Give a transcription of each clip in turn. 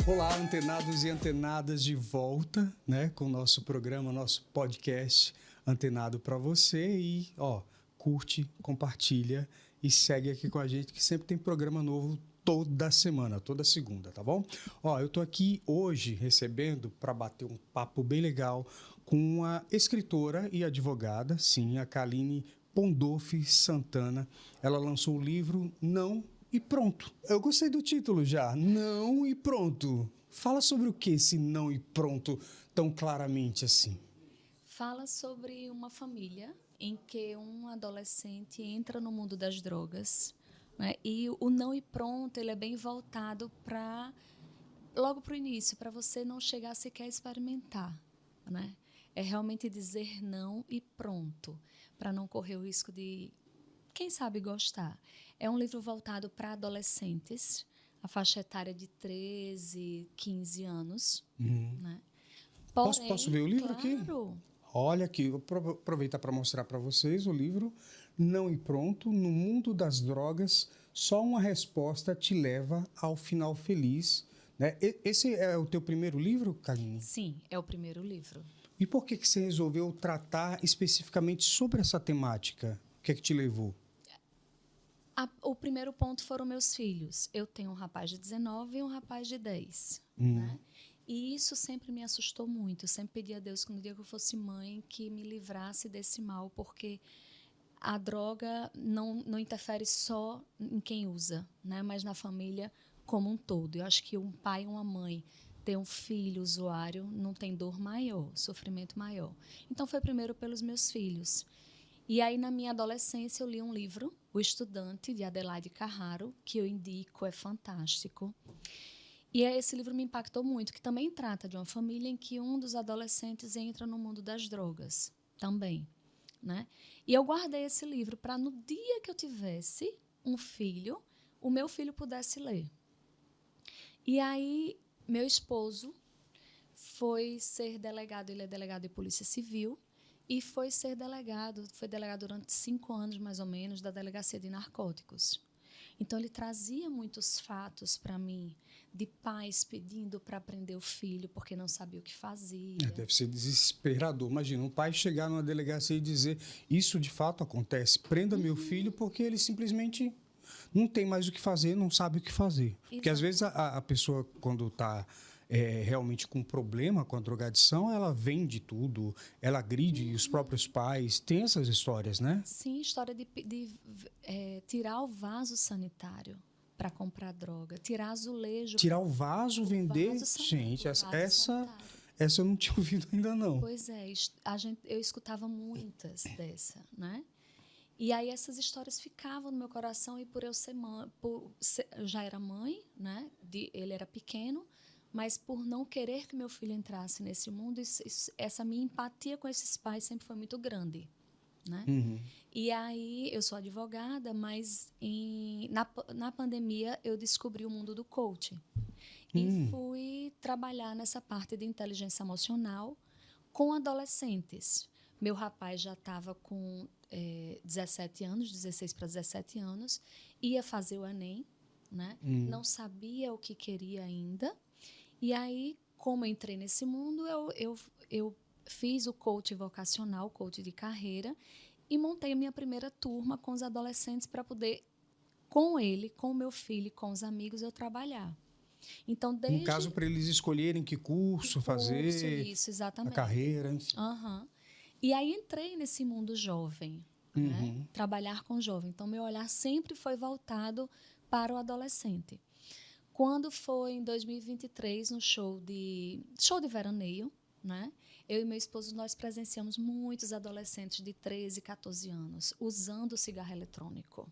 Olá, antenados e antenadas de volta, né, com o nosso programa, nosso podcast antenado para você e, curte, compartilha e segue aqui com a gente que sempre tem programa novo toda semana, toda segunda, tá bom? Eu tô aqui hoje recebendo para bater um papo bem legal com a escritora e advogada, sim, a Kaline Pondolfi Santana. Ela lançou o livro Não e Pronto. Eu gostei do título já, Não e Pronto. Fala sobre o que esse não e pronto tão claramente assim? Fala sobre uma família em que um adolescente entra no mundo das drogas, né? E o não e pronto, ele é bem voltado para logo para o início, para você não chegar sequer a experimentar, né? É realmente dizer não e pronto, para não correr o risco de, quem sabe, gostar. É um livro voltado para adolescentes, a faixa etária de 13, 15 anos, né? Posso Porém, ver o livro aqui? claro. Olha aqui, eu vou aproveitar para mostrar para vocês o livro Não e Pronto, no mundo das drogas, só uma resposta te leva ao final feliz. Né? Esse é o teu primeiro livro, Kaline? Sim, é o primeiro livro. E por que você resolveu tratar especificamente sobre essa temática? O que é que te levou? O primeiro ponto foram meus filhos. Eu tenho um rapaz de 19 e um rapaz de 10. Né? E isso sempre me assustou muito. Eu sempre pedi a Deus que no dia que eu fosse mãe, que me livrasse desse mal, porque a droga não interfere só em quem usa, né? Mas na família como um todo. Eu acho que um pai e uma mãe ter um filho usuário não tem dor maior, sofrimento maior. Então foi primeiro pelos meus filhos. E aí, na minha adolescência, eu li um livro, O Estudante, de Adelaide Carraro, que eu indico, é fantástico. E esse livro me impactou muito, que também trata de uma família em que um dos adolescentes entra no mundo das drogas, também. Né? E eu guardei esse livro para, no dia que eu tivesse um filho, o meu filho pudesse ler. E aí, meu esposo foi ser delegado, ele é delegado de Polícia Civil, e foi delegado durante 5 anos, mais ou menos, da Delegacia de Narcóticos. Então, ele trazia muitos fatos para mim, de pais pedindo para prender o filho porque não sabia o que fazia. Deve ser desesperador. Imagina, um pai chegar numa delegacia e dizer isso de fato acontece, prenda meu filho porque ele simplesmente não tem mais o que fazer, não sabe o que fazer. Porque às vezes a pessoa, quando está realmente com problema com a drogadição, ela vende tudo, ela agride os próprios pais. Tem essas histórias, né? Sim, história de tirar o vaso sanitário para comprar droga, tirar azulejo Tirar para o vaso, o vender. vaso, Gente, o vaso sanitário. essa eu não tinha ouvido ainda não. Pois é, eu escutava muitas dessa, né? E aí essas histórias ficavam no meu coração e por eu ser mãe, eu já era mãe, né? Ele era pequeno, mas por não querer que meu filho entrasse nesse mundo, essa minha empatia com esses pais sempre foi muito grande. Né? E aí, eu sou advogada, mas na pandemia eu descobri o mundo do coaching. E fui trabalhar nessa parte de inteligência emocional com adolescentes. Meu rapaz já estava com 17 anos, 16 para 17 anos, ia fazer o Enem, né? Não sabia o que queria ainda. E aí, como eu entrei nesse mundo, eu fiz o coach vocacional, coach de carreira, e montei a minha primeira turma com os adolescentes para poder, com ele, com o meu filho, com os amigos, eu trabalhar. Então, No caso, desde para eles escolherem que que curso curso, fazer, isso, a exatamente. carreira, enfim. Uhum. E aí entrei nesse mundo jovem, né? Trabalhar com jovem. Então, meu olhar sempre foi voltado para o adolescente. Quando foi em 2023, no show de veraneio, né? Eu e meu esposo, nós presenciamos muitos adolescentes de 13, 14 anos usando o cigarro eletrônico.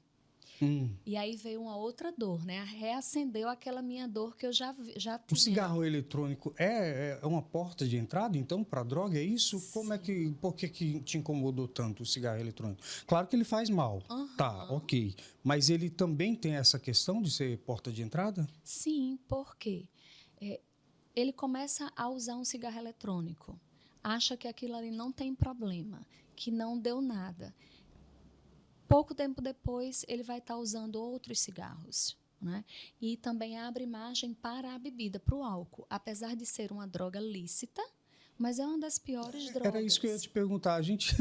E aí veio uma outra dor, né? Reacendeu aquela minha dor que eu já O tinha. cigarro eletrônico é uma porta de entrada, então, para a droga? É isso? Sim. Por que te incomodou tanto o cigarro eletrônico? Claro que ele faz mal, tá, Aham. ok. Mas ele também tem essa questão de ser porta de entrada? Sim, porque ele começa a usar um cigarro eletrônico, acha que aquilo ali não tem problema, que não deu nada. Pouco tempo depois, ele vai estar usando outros cigarros. né? E também abre margem para a bebida, para o álcool, apesar de ser uma droga lícita, mas é uma das piores drogas. Era isso que eu ia te perguntar. A gente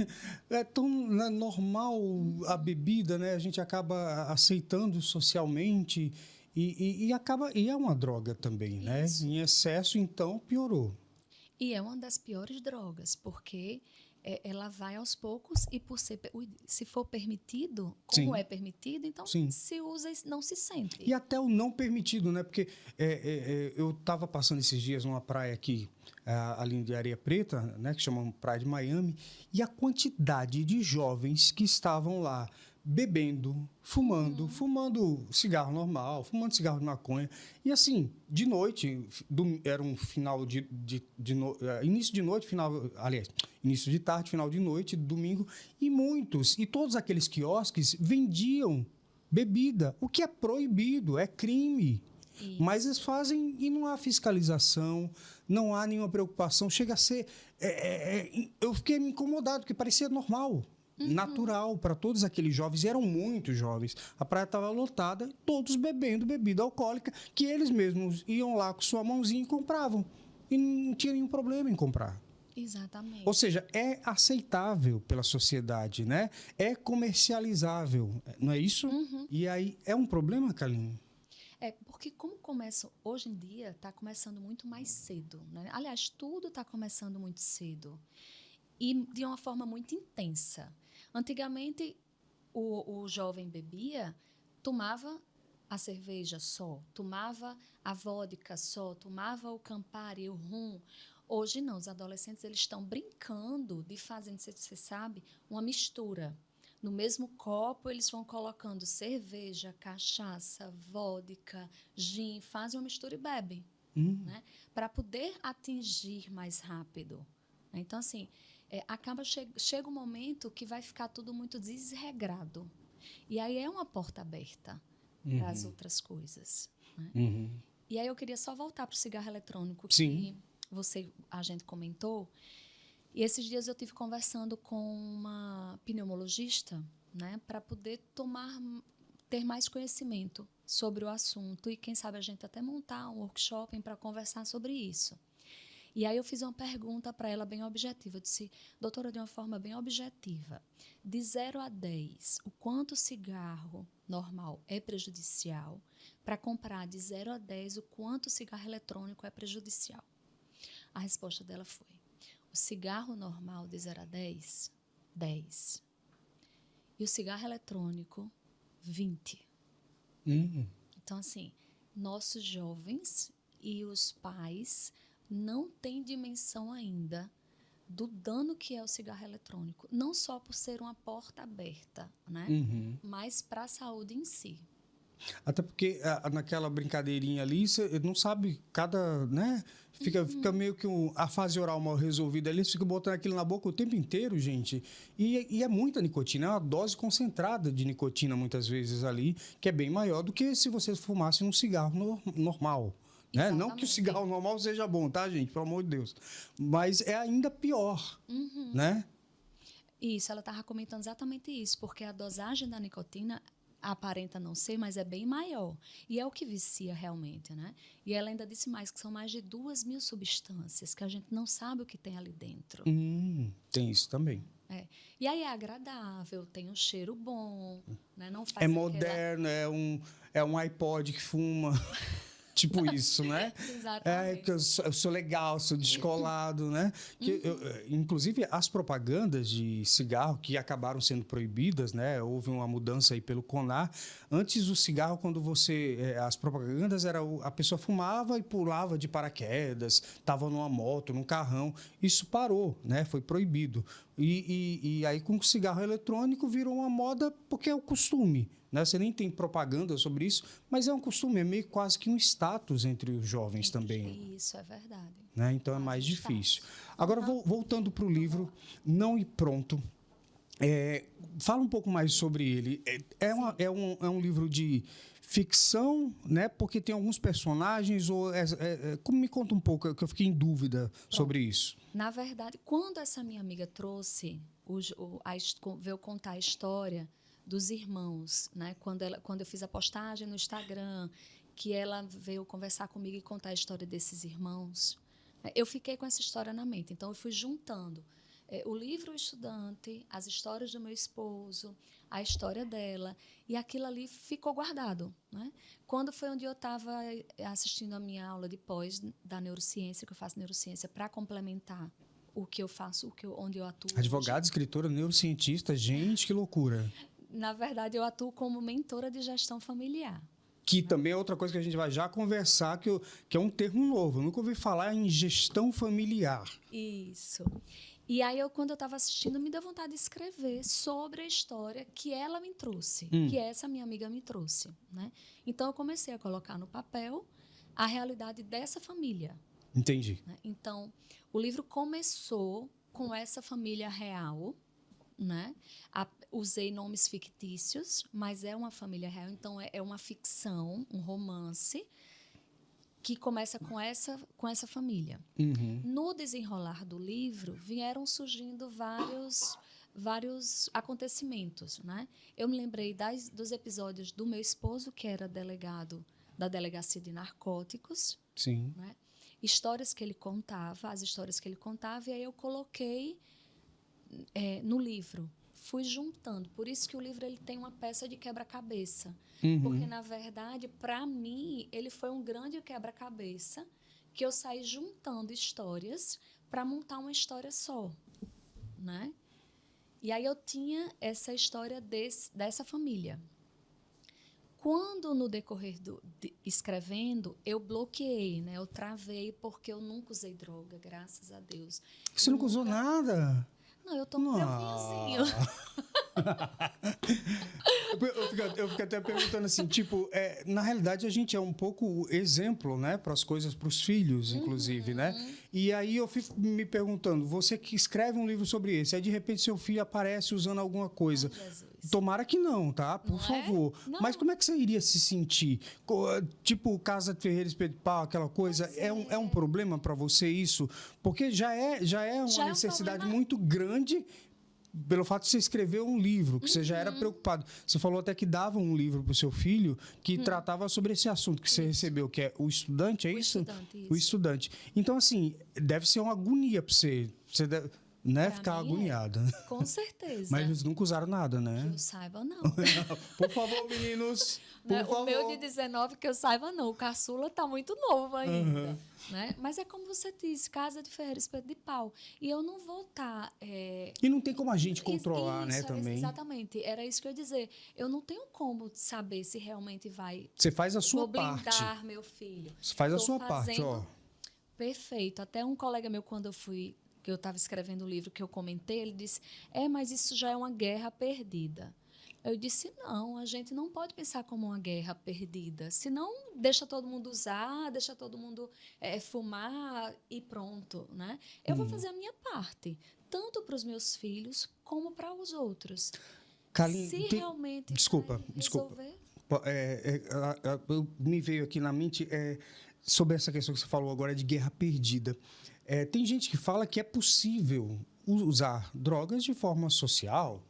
é tão normal a bebida, né? A gente acaba aceitando socialmente e acaba e é uma droga também, né? Isso. Em excesso, então, piorou. E é uma das piores drogas, porque ela vai aos poucos e se for permitido, como Sim. é permitido, então Sim. se usa e não se sente. E até o não permitido, né? Porque eu estava passando esses dias numa praia aqui, ali de Areia Preta, né? Que chamam Praia de Miami, e a quantidade de jovens que estavam lá bebendo, fumando cigarro normal, fumando cigarro de maconha. E assim, de noite, era um final início de noite, início de tarde, final de noite, domingo, e todos aqueles quiosques vendiam bebida, o que é proibido, é crime. Isso. Mas eles fazem e não há fiscalização, não há nenhuma preocupação. Chega a ser... eu fiquei incomodado, porque parecia normal, natural para todos aqueles jovens. E eram muitos jovens. A praia estava lotada, todos bebendo bebida alcoólica, que eles mesmos iam lá com sua mãozinha e compravam. E não tinha nenhum problema em comprar. Exatamente. Ou seja, é aceitável pela sociedade, né? É comercializável, não é isso? E aí, é um problema, Kaline? Porque como começa, hoje em dia, está começando muito mais cedo, né? Aliás, tudo está começando muito cedo. E de uma forma muito intensa. Antigamente, o jovem bebia, tomava a cerveja só, tomava a vodka só, tomava o Campari, o rum. Hoje não, os adolescentes eles estão brincando de fazer, não sei se você sabe, uma mistura. No mesmo copo, eles vão colocando cerveja, cachaça, vodka, gin, fazem uma mistura e bebem, né? Para poder atingir mais rápido. Então, assim, chega um momento que vai ficar tudo muito desregrado. E aí é uma porta aberta para as outras coisas, né? E aí eu queria só voltar para o cigarro eletrônico que a gente comentou. E esses dias eu tive conversando com uma pneumologista, né, para poder ter mais conhecimento sobre o assunto e quem sabe a gente até montar um workshop para conversar sobre isso. E aí eu fiz uma pergunta para ela bem objetiva. Eu disse, doutora, de uma forma bem objetiva, de 0 a 10, o quanto o cigarro normal é prejudicial? Para comparar de 0 a 10, o quanto o cigarro eletrônico é prejudicial? A resposta dela foi, o cigarro normal de 0 a 10, 10. E o cigarro eletrônico, 20. Então, assim, nossos jovens e os pais não têm dimensão ainda do dano que é o cigarro eletrônico. Não só por ser uma porta aberta, né? Mas para a saúde em si. Até porque naquela brincadeirinha ali, você não sabe, né? Fica meio que a fase oral mal resolvida ali, você fica botando aquilo na boca o tempo inteiro, gente. E é muita nicotina, é uma dose concentrada de nicotina, muitas vezes ali, que é bem maior do que se você fumasse um cigarro normal. Né? Não que o cigarro normal seja bom, tá, gente? Pelo amor de Deus. Mas é ainda pior, né? Isso, ela estava comentando exatamente isso, porque a dosagem da nicotina aparenta não ser, mas é bem maior. E é o que vicia realmente, né? E ela ainda disse mais, que são mais de 2.000 substâncias, que a gente não sabe o que tem ali dentro. Tem isso também. E aí é agradável, tem um cheiro bom, né? Não faz moderno, é um iPod que fuma... Tipo isso, né? Exatamente. Que eu sou legal, sou descolado, né? Inclusive, as propagandas de cigarro que acabaram sendo proibidas, né? Houve uma mudança aí pelo CONAR. Antes, o cigarro, quando as propagandas, a pessoa fumava e pulava de paraquedas, estava numa moto, num carrão. Isso parou, né? Foi proibido. E aí, com o cigarro eletrônico, virou uma moda porque é o costume. Né? Você nem tem propaganda sobre isso, mas é um costume, é meio quase que um status entre os jovens também. Isso, é verdade. Né? Então é mais difícil. Agora, voltando para o livro Não e Pronto, fala um pouco mais sobre ele. É um livro de ficção, né? Porque tem alguns personagens, como me conta um pouco, que eu fiquei em dúvida sobre isso. Na verdade, quando essa minha amiga trouxe, veio contar a história dos irmãos, né? Quando eu fiz a postagem no Instagram, que ela veio conversar comigo e contar a história desses irmãos, eu fiquei com essa história na mente. Então, eu fui juntando o livro O Estudante, as histórias do meu esposo, a história dela, e aquilo ali ficou guardado, né? Quando foi onde eu estava assistindo a minha aula de pós da neurociência, que eu faço neurociência para complementar o que eu faço, onde eu atuo. Advogada, escritora, neurocientista, gente, que loucura. Na verdade, eu atuo como mentora de gestão familiar. Que também é outra coisa que a gente vai já conversar, que é um termo novo. Eu nunca ouvi falar em gestão familiar. Isso. E aí, quando eu estava assistindo, me deu vontade de escrever sobre a história que ela me trouxe, que essa minha amiga me trouxe, né? Então, eu comecei a colocar no papel a realidade dessa família. Entendi. Né? Então, o livro começou com essa família real, né? Usei nomes fictícios, mas é uma família real, então é uma ficção, um romance, que começa com essa família. Uhum. No desenrolar do livro, vieram surgindo vários acontecimentos, né? Eu me lembrei dos episódios do meu esposo, que era delegado da Delegacia de Narcóticos. Sim. Né? Histórias que ele contava, as histórias que ele contava, e aí eu coloquei no livro. Fui juntando. Por isso que o livro ele tem uma peça de quebra-cabeça. Uhum. Porque, na verdade, para mim, ele foi um grande quebra-cabeça que eu saí juntando histórias para montar uma história só. Né? E aí eu tinha essa história dessa família. Quando, no decorrer escrevendo, eu bloqueei, né? Eu travei porque eu nunca usei droga, graças a Deus. Você nunca usou nada? Não, eu tomo meu vinhozinho. Eu fico até perguntando assim, tipo, na realidade a gente é um pouco exemplo, né, para as coisas, para os filhos, inclusive, né? E aí eu fico me perguntando, você que escreve um livro sobre esse, aí de repente seu filho aparece usando alguma coisa. Tomara que não, tá? Por favor. Não. Mas como é que você iria se sentir? Tipo, Casa de Ferreira Espeto de Pau, aquela coisa, é um problema para você isso? Porque já é uma necessidade muito grande pelo fato de você escrever um livro, que você já era preocupado. Você falou até que dava um livro para o seu filho que tratava sobre esse assunto que você recebeu, que é O Estudante, é isso? O Estudante. Então, assim, deve ser uma agonia para você. Você deve, né, ficar agoniada. Com certeza. Mas eles nunca usaram nada, né? Que eu saiba, não. Por favor, meninos. Por favor. O meu de 19, que eu saiba, não. O caçula tá muito novo ainda. Né? Mas é como você disse, Casa de Ferreira Espeto de Pau. E eu não vou estar... E não tem como a gente controlar, né, também. Exatamente. Era isso que eu ia dizer. Eu não tenho como saber se realmente vai... Você faz a sua parte. Vou blindar meu filho. Você faz a sua parte, ó. Perfeito. Até um colega meu, quando eu estava escrevendo o livro que eu comentei, ele disse, mas isso já é uma guerra perdida. Eu disse, não, a gente não pode pensar como uma guerra perdida. Senão, deixa todo mundo usar, deixa todo mundo fumar e pronto. Né? Eu vou fazer a minha parte, tanto para os meus filhos como para os outros. Kaline, se realmente desculpa. Me veio aqui na mente sobre essa questão que você falou agora de guerra perdida. Tem gente que fala que é possível usar drogas de forma social,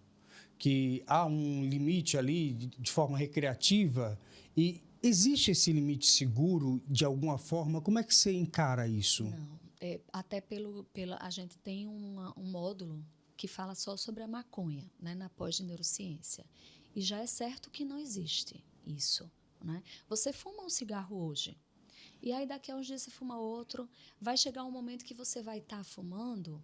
que há um limite ali de forma recreativa, e existe esse limite seguro de alguma forma? Como é que você encara isso? Não, até a gente tem um módulo que fala só sobre a maconha, né, na pós de neurociência, e já é certo que não existe isso. Né? Você fuma um cigarro hoje, e aí daqui a uns dias você fuma outro, vai chegar um momento que você vai estar fumando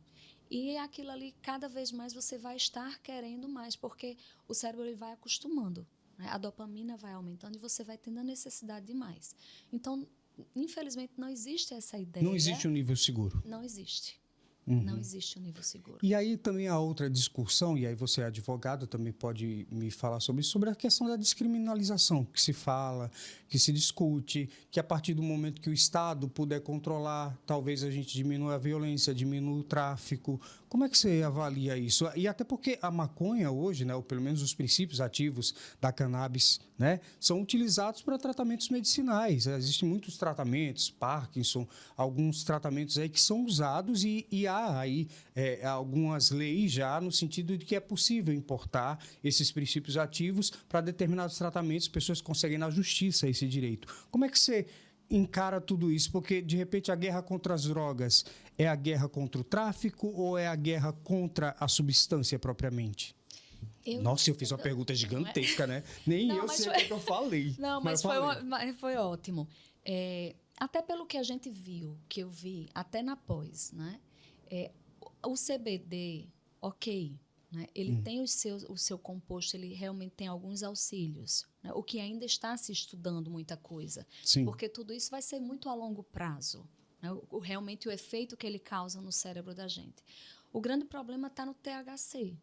e aquilo ali, cada vez mais você vai estar querendo mais, porque o cérebro ele vai acostumando, né? A dopamina vai aumentando e você vai tendo a necessidade de mais. Então, infelizmente, não existe essa ideia. Não existe um nível seguro. Não existe. Não existe um nível seguro. E aí também há outra discussão, e aí você é advogado, também pode me falar sobre a questão da descriminalização, que se fala, que se discute, que a partir do momento que o Estado puder controlar, talvez a gente diminua a violência, diminua o tráfico. Como é que você avalia isso? E até porque a maconha hoje, né, ou pelo menos os princípios ativos da cannabis, né, são utilizados para tratamentos medicinais. Existem muitos tratamentos, Parkinson, alguns tratamentos aí que são usados e há aí algumas leis já no sentido de que é possível importar esses princípios ativos para determinados tratamentos, pessoas conseguem na justiça esse direito. Como é que você encara tudo isso? Porque, de repente, a guerra contra as drogas é a guerra contra o tráfico ou é a guerra contra a substância propriamente? Nossa, eu fiz uma pergunta gigantesca, né? Nem eu sei o que eu falei. Não, mas foi ótimo. Até pelo que a gente viu, que eu vi, até na pós, né? O CBD, ok, né? Ele tem o seu composto, ele realmente tem alguns auxílios, né? O que ainda está se estudando muita coisa. Sim. Porque tudo isso vai ser muito a longo prazo, né? Realmente o efeito que ele causa no cérebro da gente. O grande problema está no THC,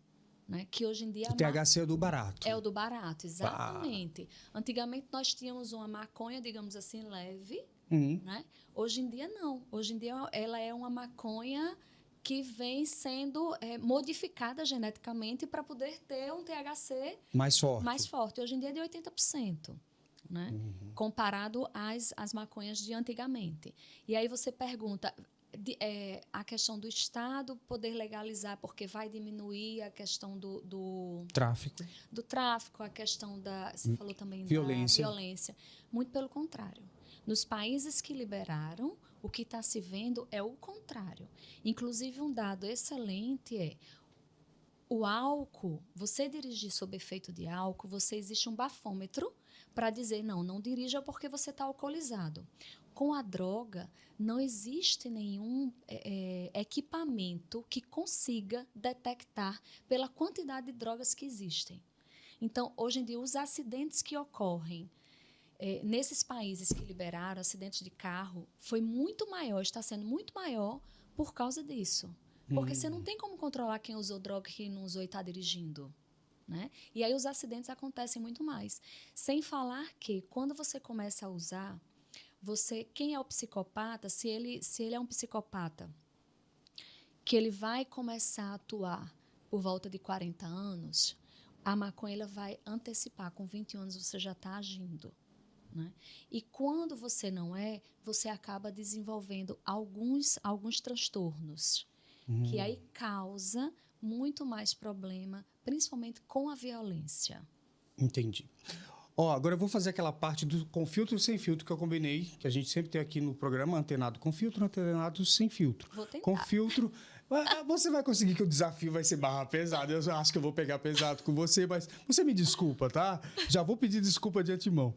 né? Que hoje em dia... O THC é o do barato. É o do barato, exatamente. Antigamente nós tínhamos uma maconha, digamos assim, leve, né? Hoje em dia não. Hoje em dia ela é uma maconha que vem sendo modificada geneticamente para poder ter um THC mais forte. Hoje em dia é de 80%, né? Comparado às maconhas de antigamente. E aí você pergunta, a questão do Estado poder legalizar, porque vai diminuir a questão do tráfico. Do tráfico, a questão da... Você falou também violência. Da violência. Muito pelo contrário. Nos países que liberaram, o que está se vendo é o contrário. Inclusive, um dado excelente é o álcool. Você dirigir sob efeito de álcool, existe um bafômetro para dizer, não dirija porque você está alcoolizado. Com a droga, não existe nenhum equipamento que consiga detectar pela quantidade de drogas que existem. Então, hoje em dia, os acidentes que ocorrem nesses países que liberaram acidentes de carro foi muito maior, está sendo muito maior por causa disso. Porque você não tem como controlar quem usou droga e quem não usou e está dirigindo, né? E aí os acidentes acontecem muito mais. Sem falar que, quando você começa a usar, quem é o psicopata, se ele é um psicopata, que ele vai começar a atuar por volta de 40 anos, a maconha ela vai antecipar. Com 20 anos você já está agindo, né? E quando você não você acaba desenvolvendo alguns transtornos, que aí causa muito mais problema, principalmente com a violência. Entendi. Agora eu vou fazer aquela parte do com filtro e sem filtro que eu combinei, que a gente sempre tem aqui no programa, antenado com filtro, antenado sem filtro. Vou tentar. Com filtro... Você vai conseguir, que o desafio vai ser barra pesada. Eu acho que eu vou pegar pesado com você, mas você me desculpa, tá? Já vou pedir desculpa de antemão.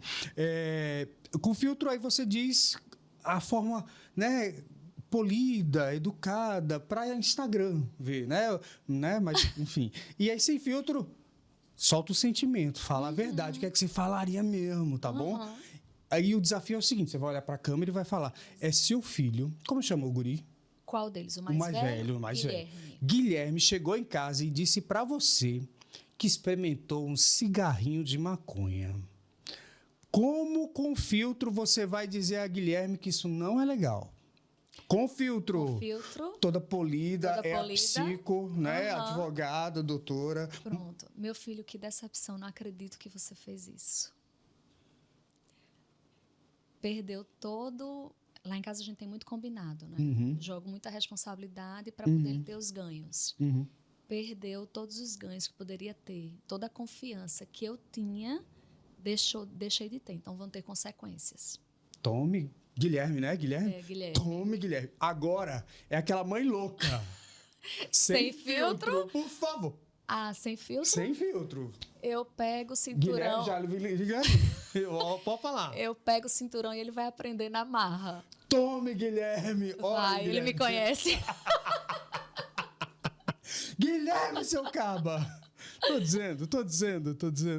Com filtro, aí você diz a forma, né, polida, educada, para Instagram ver, né? Mas, enfim. E aí, sem filtro, solta o sentimento, fala a verdade, o que é que você falaria mesmo, tá bom? Aí o desafio é o seguinte, você vai olhar para a câmera e vai falar, é seu filho, como chama o guri? Qual deles? O mais velho? O mais velho. Guilherme chegou em casa e disse para você que experimentou um cigarrinho de maconha. Como com filtro você vai dizer a Guilherme que isso não é legal? Com filtro. Com filtro. Toda polida, a psico, né? Advogada, doutora. Pronto. Meu filho, que decepção. Não acredito que você fez isso. Perdeu todo... Lá em casa a gente tem muito combinado, né? Jogo muita responsabilidade para poder ter os ganhos. Perdeu todos os ganhos que poderia ter. Toda a confiança que eu tinha, deixei de ter. Então, vão ter consequências. Tome. Guilherme, né? Guilherme? Guilherme. Tome, Guilherme. Agora, é aquela mãe louca. Sem filtro? Por favor. Sem filtro? Sem filtro. Eu pego o cinturão... Guilherme, pode falar. Eu pego o cinturão e ele vai aprender na marra. Tome, Guilherme. Vai, ele me conhece. Guilherme, seu caba. Tô dizendo.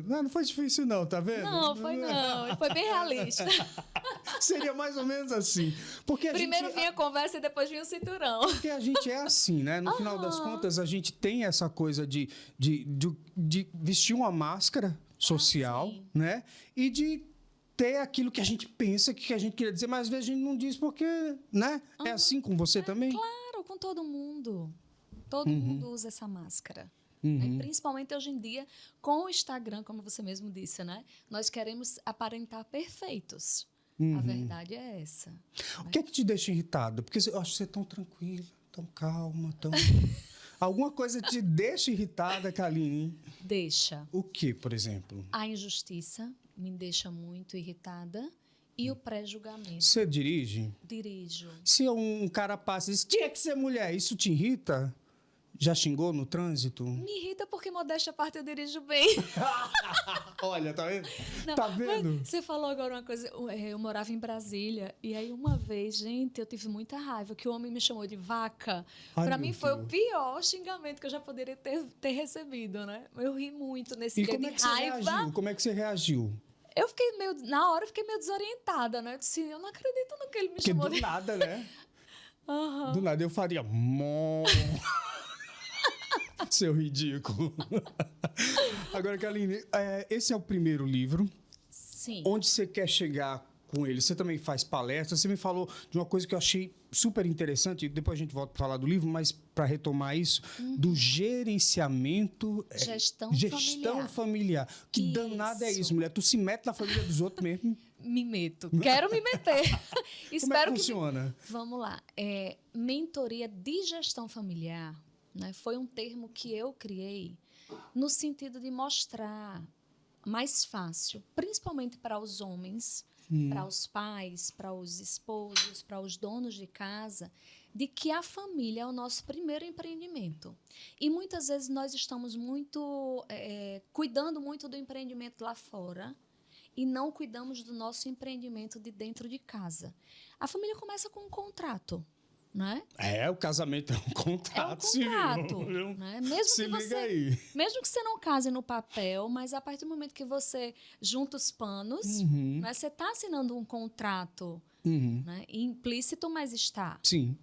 Não foi difícil não, tá vendo? Não, foi não. Ele foi bem realista. Seria mais ou menos assim. Porque primeiro vinha a conversa e depois vinha o cinturão. Porque a gente é assim, né? No final das contas, a gente tem essa coisa de vestir uma máscara social, né? E de ter aquilo que a gente pensa, que a gente queria dizer, mas às vezes a gente não diz porque, né? É assim com você também? Claro, com todo mundo. Todo mundo usa essa máscara. Né? Principalmente hoje em dia, com o Instagram, como você mesmo disse, né? Nós queremos aparentar perfeitos. A verdade é essa. O que é que te deixa irritada? Porque eu acho que você é tão tranquila, tão calma, tão... Alguma coisa te deixa irritada, Kaline? Deixa. O que, por exemplo? A injustiça me deixa muito irritada e o pré-julgamento. Você dirige? Dirijo. Se um cara passa e diz, tinha que ser mulher, isso te irrita? Já xingou no trânsito? Me irrita porque, modéstia à parte, eu dirijo bem. Olha, tá vendo? Não, tá vendo? Você falou agora uma coisa. Eu morava em Brasília e aí uma vez, gente, eu tive muita raiva que o homem me chamou de vaca. Ai, Pra meu mim foi Deus. o pior xingamento que eu já poderia ter recebido, né? Eu ri muito nesse E dia como é de que você raiva. reagiu? Como é que você reagiu? Eu fiquei na hora eu fiquei meio desorientada, né? Eu disse, eu não acredito no que ele me Porque chamou do de... nada, né? Aham. Do nada eu faria... Mó. Seu ridículo. Agora, Kaline, esse é o primeiro livro. Sim. Onde você quer chegar com ele? Você também faz palestras. Você me falou de uma coisa que eu achei super interessante. Depois a gente volta a falar do livro, mas para retomar isso, do gerenciamento... Gestão familiar. Que Isso. danada é isso, mulher? Tu se mete na família dos outros mesmo? Me meto. Quero me meter. Como é que funciona? Vamos lá. Mentoria de gestão familiar, né, foi um termo que eu criei no sentido de mostrar mais fácil, principalmente para os homens, para os pais, para os esposos, para os donos de casa, de que a família é o nosso primeiro empreendimento. E muitas vezes nós estamos cuidando muito do empreendimento lá fora e não cuidamos do nosso empreendimento de dentro de casa. A família começa com um contrato. Né? O casamento é um contrato, civil. Né? Mesmo que você não case no papel, mas a partir do momento que você junta os panos, né, você está assinando um contrato né, implícito, mas está. Sim.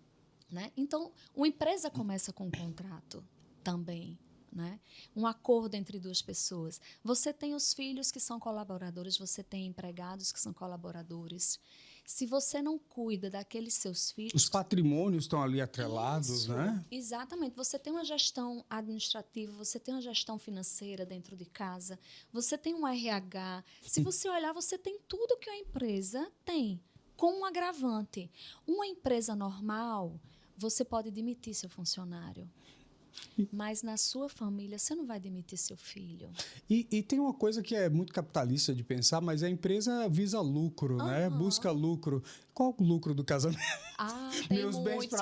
Né? Então, uma empresa começa com um contrato também. Né? Um acordo entre duas pessoas. Você tem os filhos que são colaboradores, você tem empregados que são colaboradores. Se você não cuida daqueles seus filhos... Os patrimônios estão ali atrelados, Isso, né? Exatamente. Você tem uma gestão administrativa, você tem uma gestão financeira dentro de casa, você tem um RH. Se você olhar, você tem tudo que a empresa tem, com um agravante. Uma empresa normal, você pode demitir seu funcionário. Mas na sua família, você não vai demitir seu filho. E tem uma coisa que é muito capitalista de pensar, mas a empresa visa lucro, né? Busca lucro. Qual o lucro do casamento? Tem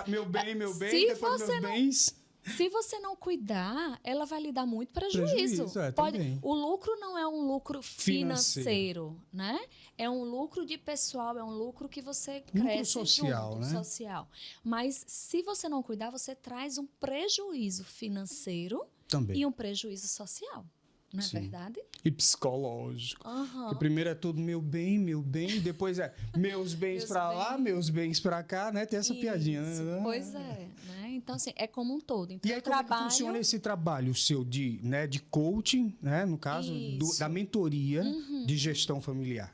meu bem, depois meus bens... Se você não cuidar, ela vai lhe dar muito prejuízo. O lucro não é um lucro financeiro, né? É um lucro de pessoal, é um lucro que você cresce social, junto, né? social. Mas se você não cuidar, você traz um prejuízo financeiro também. E um prejuízo social. Não é verdade? E psicológico. Porque primeiro é tudo meu bem, depois é meus bens para lá, meus bens para cá, né? Tem essa piadinha, né? Pois é, né? Então, assim, é como um todo. Então, e aí, como é que funciona esse trabalho seu de coaching, né? No caso, da mentoria de gestão familiar?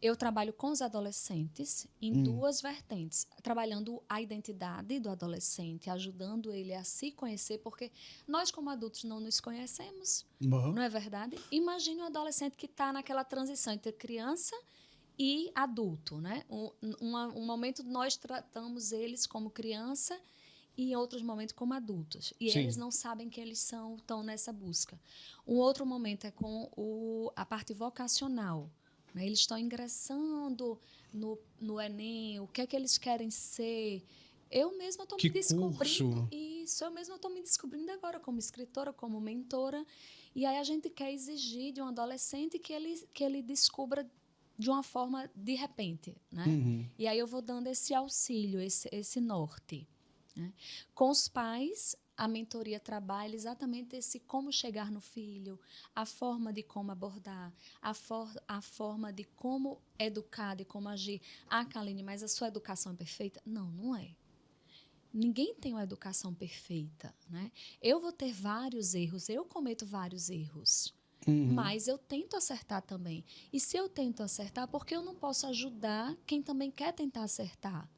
Eu trabalho com os adolescentes em duas vertentes. Trabalhando a identidade do adolescente, ajudando ele a se conhecer, porque nós, como adultos, não nos conhecemos. Não é verdade? Imagine um adolescente que está naquela transição entre criança e adulto, né? Um momento nós tratamos eles como criança e em outros momentos como adultos. E eles não sabem que eles estão nessa busca. Um outro momento é com a parte vocacional. Né? Eles estão ingressando no Enem, o que é que eles querem ser. Eu mesma estou me descobrindo. Isso, eu mesma estou me descobrindo agora como escritora, como mentora. E aí a gente quer exigir de um adolescente que ele descubra de uma forma de repente. Né? E aí eu vou dando esse auxílio, esse norte. Né? Com os pais, a mentoria trabalha exatamente esse como chegar no filho, a forma de como abordar, a forma de como educar, de como agir. Kaline, mas a sua educação é perfeita? Não, não é. Ninguém tem uma educação perfeita, né? Eu vou ter vários erros, eu cometo vários erros, mas eu tento acertar também. E se eu tento acertar, por que eu não posso ajudar quem também quer tentar acertar?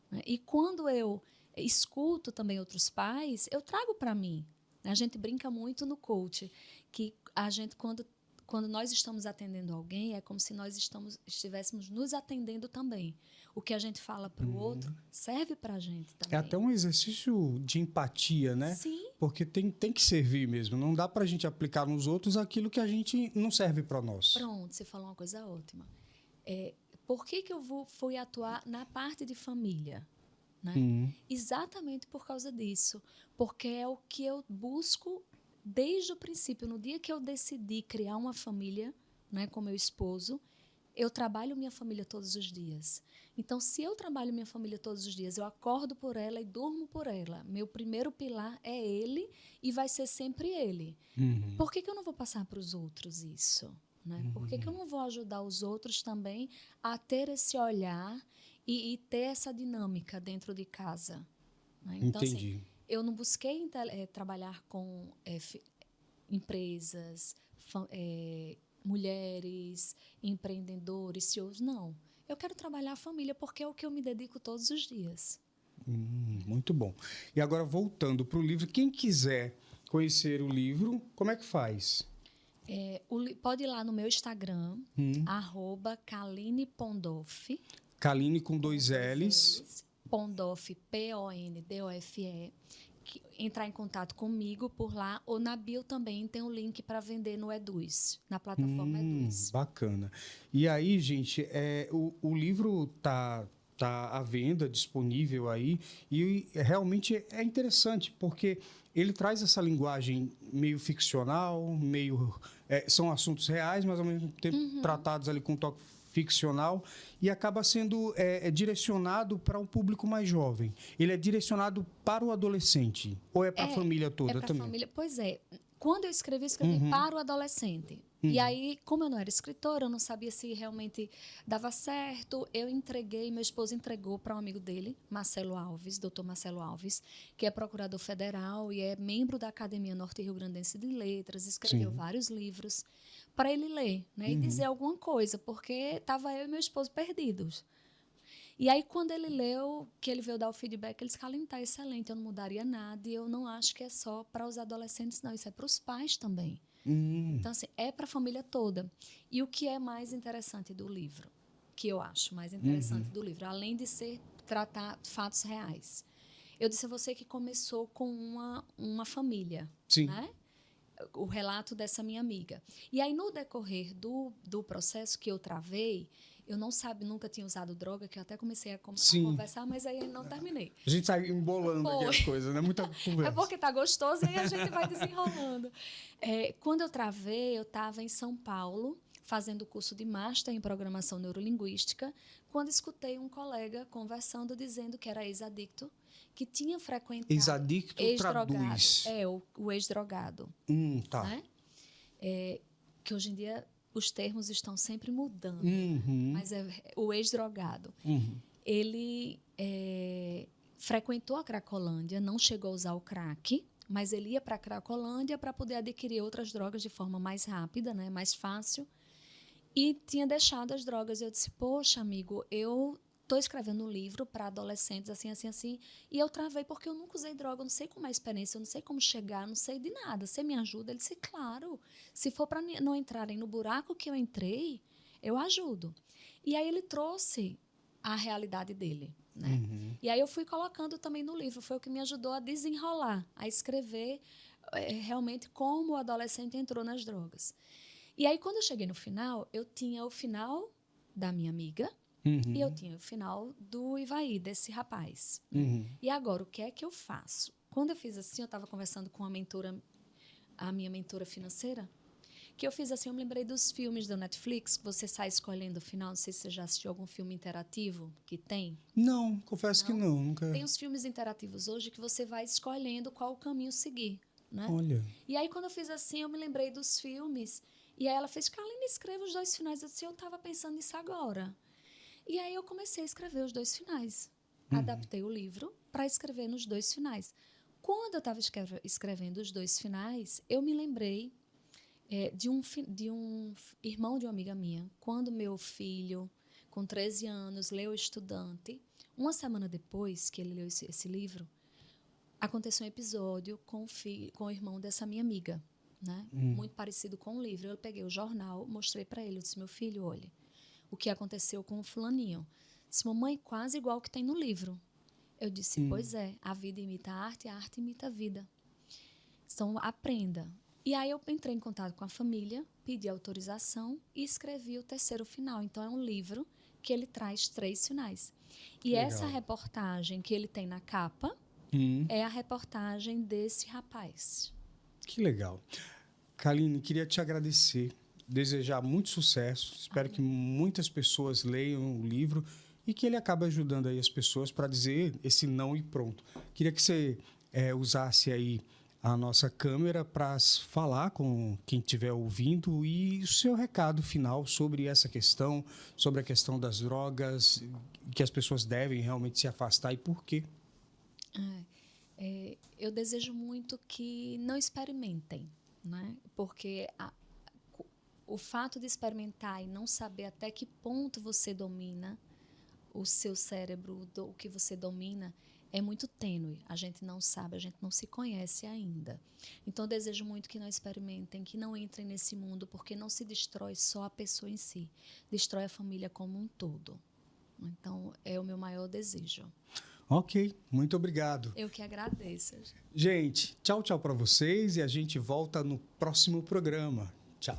Né? E quando eu escuto também outros pais, eu trago para mim. A gente brinca muito no coach, que a gente, quando nós estamos atendendo alguém, é como se nós estivéssemos nos atendendo também. O que a gente fala para o outro serve para a gente também. É até um exercício de empatia, né? Sim. Porque tem que servir mesmo. Não dá para a gente aplicar nos outros aquilo que a gente não serve para nós. Pronto, você falou uma coisa ótima. Por que eu fui atuar na parte de família? Né? Exatamente por causa disso. Porque é o que eu busco desde o princípio. No dia que eu decidi criar uma família, né, com meu esposo, eu trabalho minha família todos os dias. Então, se eu trabalho minha família todos os dias, eu acordo por ela e durmo por ela. Meu primeiro pilar é ele e vai ser sempre ele. Por que eu não vou passar para os outros isso? Né? Por que eu não vou ajudar os outros também a ter esse olhar e ter essa dinâmica dentro de casa? Né? Então, Entendi. assim, eu não busquei trabalhar com empresas, mulheres, empreendedores, CEOs, não. Eu quero trabalhar a família porque é o que eu me dedico todos os dias. Muito bom. E agora, voltando para o livro, quem quiser conhecer o livro, como é que faz? Pode ir lá no meu Instagram, @KalinePondoff. Kaline com 2 L's. Pondoff, Pondofe. Entrar em contato comigo por lá, ou na bio também tem um link para vender no Eduz, na plataforma Eduz. Bacana. E aí, gente, o livro tá à venda, disponível aí, e realmente é interessante, porque ele traz essa linguagem meio ficcional, são assuntos reais, mas ao mesmo tempo tratados ali com um toque ficcional, e acaba sendo direcionado para um público mais jovem. Ele é direcionado para o adolescente ou é para a família toda para também? Família, pois é. Quando eu escrevi para o adolescente. E aí, como eu não era escritora, eu não sabia se realmente dava certo. Eu entreguei, meu esposo entregou para um amigo dele, Marcelo Alves, doutor Marcelo Alves, que é procurador federal e é membro da Academia Norte Rio Grandense de Letras, escreveu vários livros, para ele ler, né, e dizer alguma coisa, porque estava eu e meu esposo perdidos. E aí, quando ele leu, que ele veio dar o feedback, ele disse: Kaline, está excelente, eu não mudaria nada, e eu não acho que é só para os adolescentes, não, isso é para os pais também. Então, assim, é para a família toda. E o que é mais interessante do livro, que eu acho mais interessante do livro, além de tratar fatos reais, eu disse a você que começou com uma família, né? O relato dessa minha amiga. E aí, no decorrer do processo que eu travei, eu nunca tinha usado droga, que eu até comecei a conversar, mas aí não terminei. A gente sai embolando aqui as coisas, né? Muita conversa. É porque tá gostoso e aí a gente vai desenrolando. Quando eu travei, eu estava em São Paulo, fazendo o curso de Master em Programação Neurolinguística, quando escutei um colega conversando, dizendo que era ex-adicto, que tinha frequentado... Ex-adicto traduz. O ex-drogado. Tá. Né? Que hoje em dia os termos estão sempre mudando, mas é o ex-drogado. Ele frequentou a Cracolândia, não chegou a usar o crack, mas ele ia para a Cracolândia para poder adquirir outras drogas de forma mais rápida, né, mais fácil, e tinha deixado as drogas. Eu disse: poxa, amigo, eu estou escrevendo um livro para adolescentes, assim, assim, assim, e eu travei porque eu nunca usei droga, eu não sei como é a experiência, eu não sei como chegar, não sei de nada. Você me ajuda? Ele disse: claro, se for para não entrarem no buraco que eu entrei, eu ajudo. E aí ele trouxe a realidade dele, né? E aí eu fui colocando também no livro, foi o que me ajudou a desenrolar, a escrever realmente como o adolescente entrou nas drogas. E aí, quando eu cheguei no final, eu tinha o final da minha amiga, e eu tinha o final do Ivaí, desse rapaz. E agora, o que é que eu faço? Quando eu fiz assim, eu estava conversando com a minha mentora financeira, que eu fiz assim, eu me lembrei dos filmes da Netflix, que você sai escolhendo o final. Não sei se você já assistiu algum filme interativo que tem. Não, confesso que não. Nunca... Tem os filmes interativos hoje que você vai escolhendo qual o caminho seguir, né? Olha. E aí, quando eu fiz assim, eu me lembrei dos filmes. E aí ela fez: Kaline, escreva os 2 finais. Eu disse: eu estava pensando nisso agora. E aí eu comecei a escrever os 2 finais. Adaptei o livro para escrever nos 2 finais. Quando eu estava escrevendo os 2 finais, eu me lembrei de um irmão de uma amiga minha. Quando com 13 anos, leu O Estudante. Uma semana depois que ele leu esse livro, aconteceu um episódio com o irmão dessa minha amiga, né? Muito parecido com o livro. Eu peguei o jornal, mostrei para ele, eu disse, meu filho, olha, o que aconteceu com o fulaninho. Disse, mamãe, quase igual o que tem no livro. Eu disse, pois é, a vida imita a arte imita a vida. Então, aprenda. E aí eu entrei em contato com a família, pedi autorização e escrevi o 3º final. Então, é um livro que ele traz 3 finais. E Legal. essa reportagem que ele tem na capa é a reportagem desse rapaz. Que legal. Kaline, queria te agradecer, desejar muito sucesso. Espero que muitas pessoas leiam o livro e que ele acabe ajudando aí as pessoas para dizer esse não e pronto. Queria que você usasse aí a nossa câmera para falar com quem estiver ouvindo e o seu recado final sobre essa questão, sobre a questão das drogas, que as pessoas devem realmente se afastar e por quê. Eu desejo muito que não experimentem, né? Porque o fato de experimentar e não saber até que ponto você domina o seu cérebro, o que você domina, é muito tênue. A gente não sabe, a gente não se conhece ainda. Então, eu desejo muito que não experimentem, que não entrem nesse mundo, porque não se destrói só a pessoa em si, destrói a família como um todo. Então, é o meu maior desejo. Ok, muito obrigado. Eu que agradeço. Gente, tchau para vocês e a gente volta no próximo programa. Tchau.